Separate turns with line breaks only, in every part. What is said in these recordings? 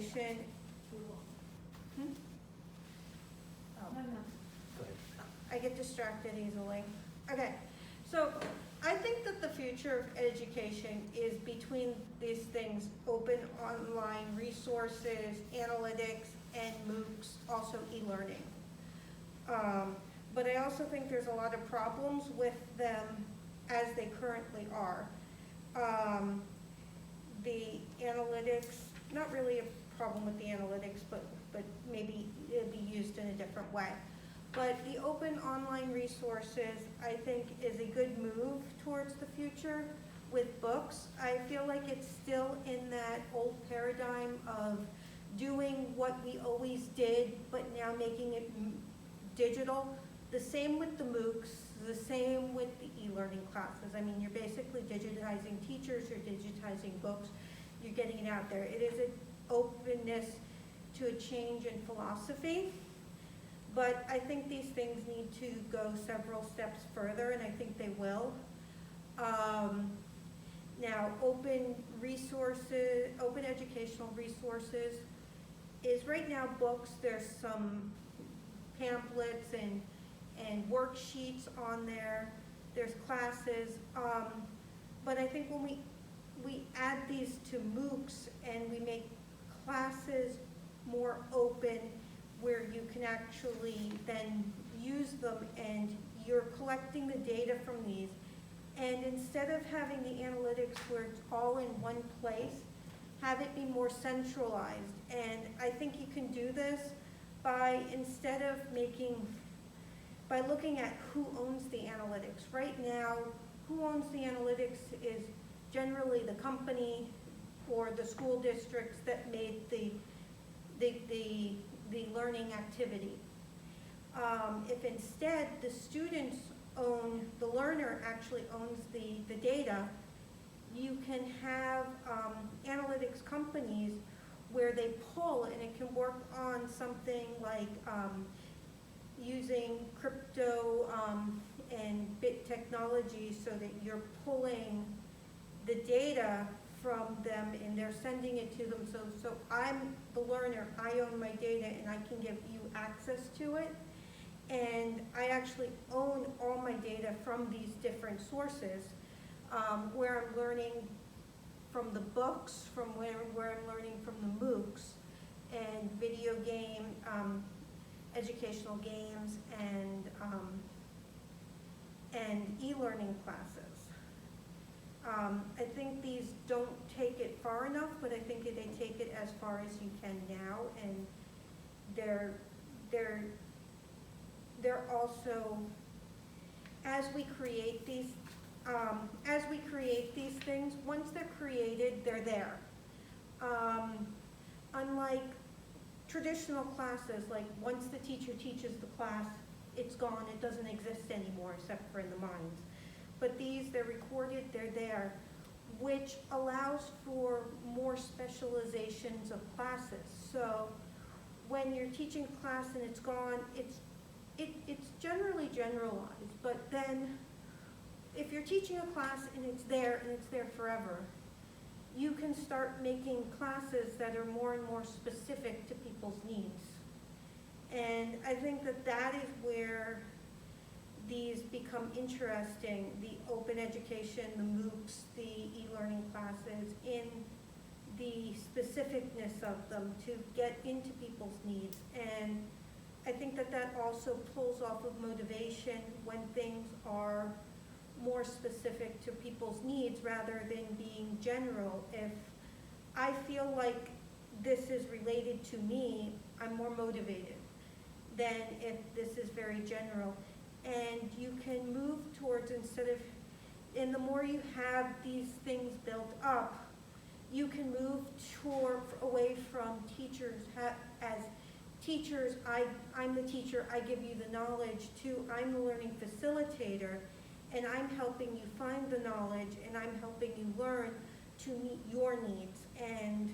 education. Hmm? Oh.
No, no.
Go ahead.
I get distracted easily. Okay, so I think that the future of education is between these things, open online resources, analytics, and MOOCs, also e-learning. But I also think there's a lot of problems with them as they currently are. The analytics, not really a problem with the analytics, but maybe it'll be used in a different way. But the open online resources, I think, is a good move towards the future with books. I feel like it's still in that old paradigm of doing what we always did, but now making it digital. The same with the MOOCs, the same with the e-learning classes. I mean, you're basically digitizing teachers, you're digitizing books, you're getting it out there. It is an openness to a change in philosophy. But I think these things need to go several steps further, and I think they will. Now, open resources, open educational resources is right now books. There's some pamphlets and worksheets on there. There's classes. But I think when we add these to MOOCs and we make classes more open, where you can actually then use them and you're collecting the data from these. And instead of having the analytics where it's all in one place, have it be more centralized. And I think you can do this by, instead of by looking at who owns the analytics. Right now, who owns the analytics is generally the company or the school districts that made the learning activity. If instead the students own, the learner actually owns the data, you can have analytics companies where they pull, and it can work on something like using crypto and bit technology so that you're pulling the data from them and they're sending it to them. So I'm the learner, I own my data and I can give you access to it. And I actually own all my data from these different sources, where I'm learning from the books, from where I'm learning from the MOOCs and video game, educational games, and e-learning classes. I think these don't take it far enough, but I think they take it as far as you can now, and they're also, as we create these things, once they're created, they're there. Unlike traditional classes, like once the teacher teaches the class, it's gone, it doesn't exist anymore except for in the minds. But these, they're recorded, they're there, which allows for more specializations of classes. So when you're teaching a class and it's gone, it's generally generalized, but then if you're teaching a class and it's there forever, you can start making classes that are more and more specific to people's needs. And I think that is where these become interesting, the open education, the MOOCs, the e-learning classes, in the specificness of them to get into people's needs. And I think that also pulls off of motivation when things are more specific to people's needs rather than being general. If I feel like this is related to me, I'm more motivated than if this is very general. And you can move towards, and the more you have these things built up, you can move away from teachers as teachers, I'm the teacher, I give you the knowledge, to I'm the learning facilitator, and I'm helping you find the knowledge, and I'm helping you learn to meet your needs. And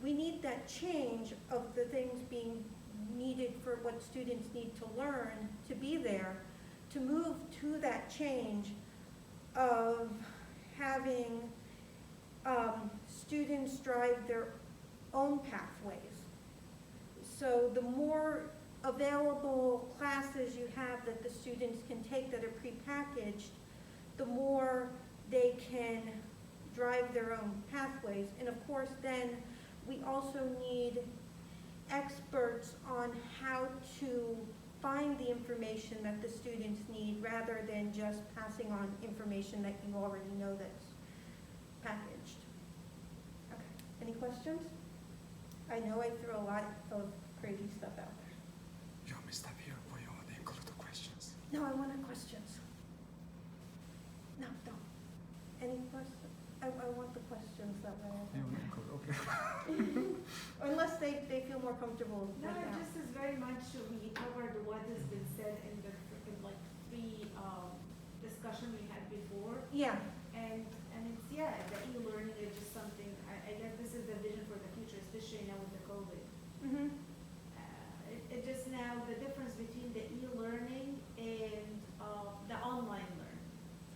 we need that change of the things being needed for what students need to learn to be there, to move to that change of having students drive their own pathways. So the more available classes you have that the students can take that are prepackaged, the more they can drive their own pathways. And of course, then we also need experts on how to find the information that the students need rather than just passing on information that you already know that's packaged. Okay, any questions? I know I threw a lot of crazy stuff out there.
You want me to stop here for your include questions?
No, I wanted questions. No, don't. Any questions? I want the questions that way.
You include, okay.
Unless they feel more comfortable with
No,
that.
just as very much we covered what has been said in the like three discussion we had before,
Yeah,
and it's the e-learning is just something. I guess this is the vision for the future, especially now with the COVID.
mm-hmm.
It just now the difference between the e-learning and the online learning.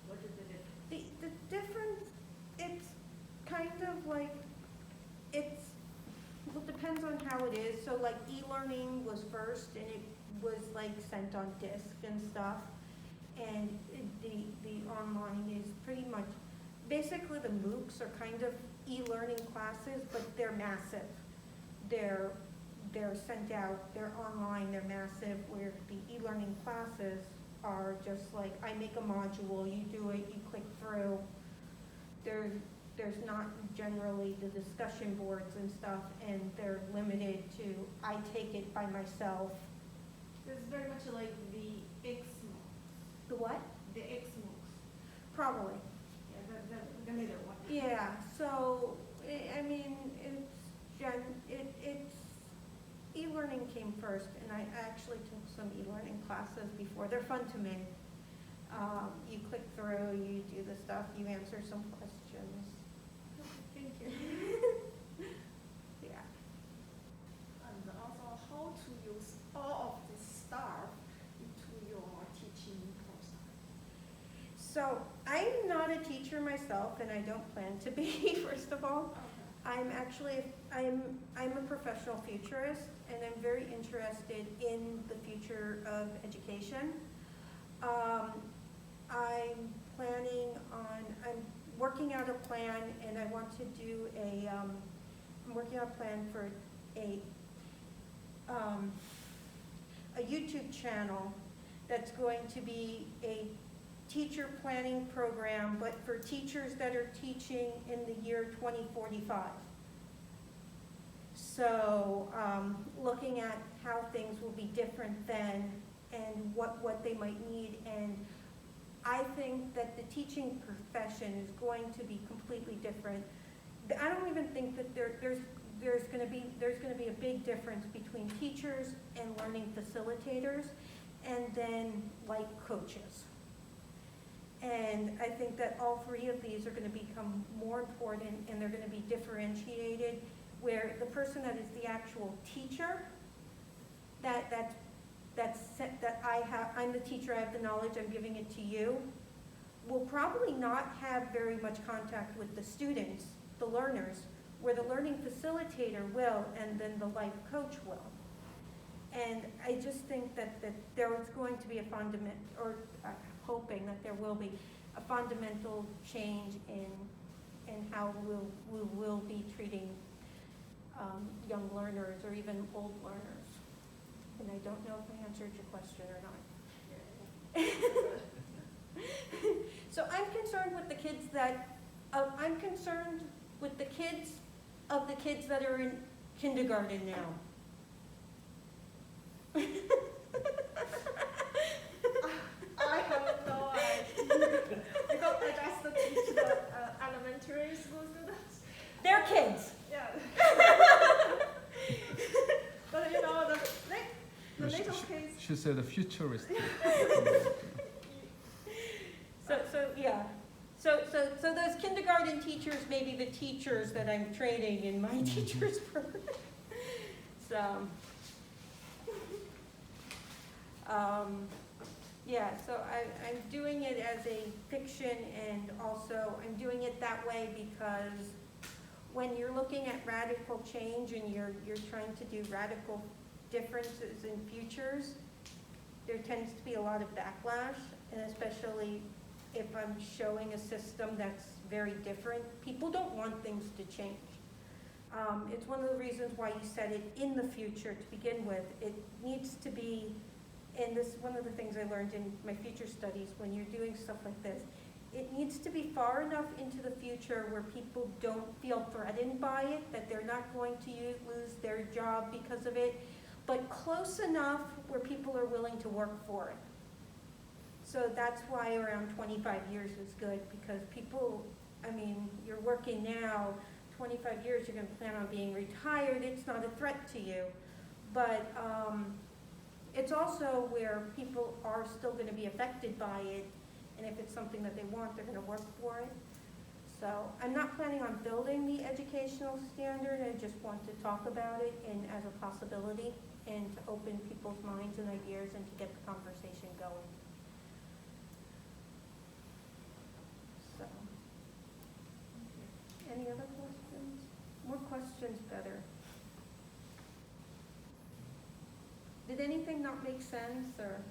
What is the difference?
The difference, it's kind of like, well, it depends on how it is. So like e-learning was first and it was like sent on disk and stuff. And the online is pretty much, basically the MOOCs are kind of e-learning classes, but they're massive. They're sent out, they're online, they're massive, where the e-learning classes are just like, I make a module, you do it, you click through. There's not generally the discussion boards and stuff, and they're limited to, I take it by myself.
It's very much like the XMOOCs.
The what?
The XMOOCs.
Probably.
Yeah, the middle one.
Yeah, so, I mean, it's, e-learning came first, and I actually took some e-learning classes before. They're fun to me. You click through, you do the stuff, you answer some questions.
Thank you.
Yeah.
And also how to use all of this stuff into your teaching process.
So, I'm not a teacher myself, and I don't plan to be, first of all. I'm actually, I'm a professional futurist, and I'm very interested in the future of education. I'm working out a plan, and I want to do I'm working out a plan for a YouTube channel that's going to be a teacher planning program, but for teachers that are teaching in the year 2045. So looking at how things will be different then and what they might need. And I think that the teaching profession is going to be completely different. I don't even think that there's going to be a big difference between teachers and learning facilitators, and then like coaches. And I think that all three of these are going to become more important, and they're going to be differentiated, where the person that is the actual teacher, I'm the teacher, I have the knowledge, I'm giving it to you, will probably not have very much contact with the students, the learners, where the learning facilitator will, and then the life coach will. And I just think that there is going to be a fundamental, or hoping that there will be a fundamental change in how we will be treating young learners or even old learners. And I don't know if I answered your question or not. So I'm concerned with the kids that, I'm concerned with the kids of the kids that are in kindergarten now.
I have no idea. Because I just teach the elementary school students.
They're kids.
Yeah. But you know, the little kids.
She said the futuristic.
So yeah. So those kindergarten teachers may be the teachers that I'm training in my teachers program. So, yeah, so I'm doing it as a fiction, and also I'm doing it that way because when you're looking at radical change and you're trying to do radical differences in futures, there tends to be a lot of backlash, and especially if I'm showing a system that's very different, people don't want things to change. It's one of the reasons why you said it in the future to begin with. It needs to be, and this is one of the things I learned in my future studies when you're doing stuff like this, it needs to be far enough into the future where people don't feel threatened by it, that they're not going to lose their job because of it, but close enough where people are willing to work for it. So that's why around 25 years is good, because people, I mean, you're working now, 25 years, you're going to plan on being retired, it's not a threat to you. But it's also where people are still going to be affected by it, and if it's something that they want, they're going to work for it. So I'm not planning on building the educational standard, I just want to talk about it and as a possibility, and to open people's minds and ideas and to get the conversation going. So, any other questions? More questions better. Did anything not make sense, or?